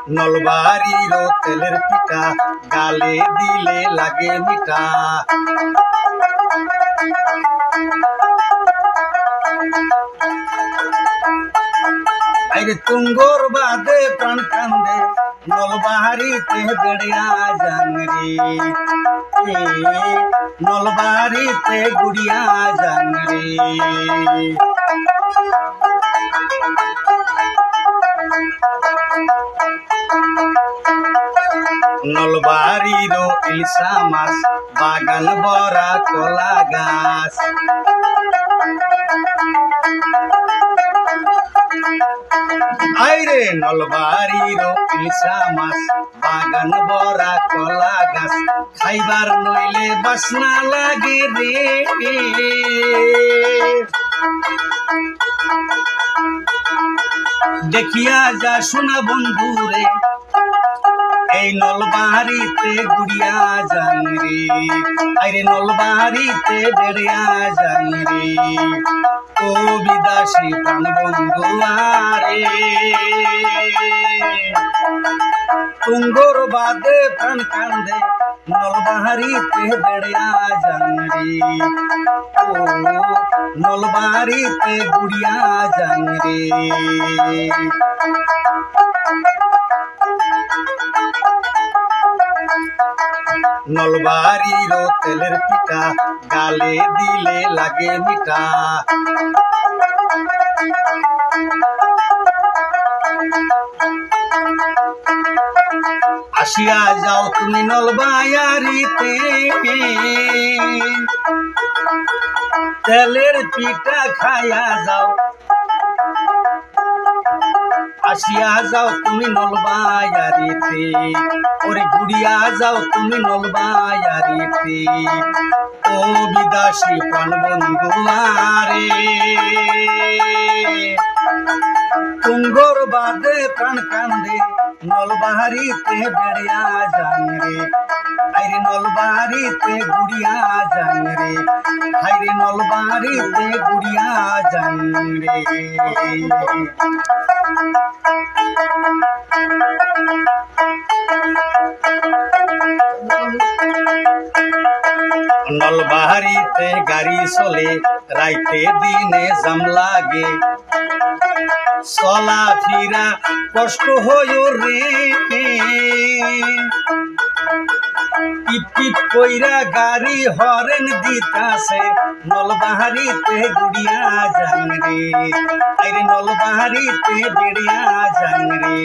নলবাড়ির তেলের পিঠা গালে দিলে লাগে মিঠা। আরে তুঙ্গর বাদে প্রাণ কান্দে নলবাড়িতে বেড়িয়া যান রে, নলবাড়িতে গুড়িয়া যান রে। নলবাড়ির ইলশা মাছ বাগান বরা কলা গাছ। আইরে নলবাড়ির ইলশা মাছ বাগান বরা কলা গাছ। খাইবার নইলে বাসনা লাগে রে, দেখিয়া যা শোনা বন্ধুরে এই নলবাড়িতে গুড়িয়া যান রে। আরে নলবাড়িতে বেড়িয়া যান রে, ও বিদাসী প্রাণ বন্ধু আরে। তুঙ্গর বাদে প্রাণ কান্দে নলবাড়িতে বেড়িয়া যান রে, ও নলবাড়িতে গুড়িয়া যান রে। নলবাড়ির তেলের পিঠা গালে দিলে লাগে মিঠা। আসিয়া যাও তুমি নলবাড়িতে, তেলের পিঠা খাইয়া যাও। আসিয়া যাও তুমি নলবাড়িতে, ওরে গুড়িয়া যাও তুমি নলবাড়িতে, ও বিদাসী প্রাণ বন্ধু আরে। তুঙ্গর বাদে প্রাণ কান্দে নলবাড়িতে বেড়িয়া যান রে। আইরে নলবাড়িতে গুড়িয়া যান রে, হাইরে নলবাড়িতে গুড়িয়া যান রে। নলবাড়িতে গাড়ি চলে রাইতে দিনে জাম লাগে, চলা ফিরা কষ্ট হয় রে। টিপ টিপ কইরা গাড়ি হরেন দিতাছে নলবাড়িতে গুড়িয়া যান রে। আরে নলবাড়িতে বেড়িয়া যান রে।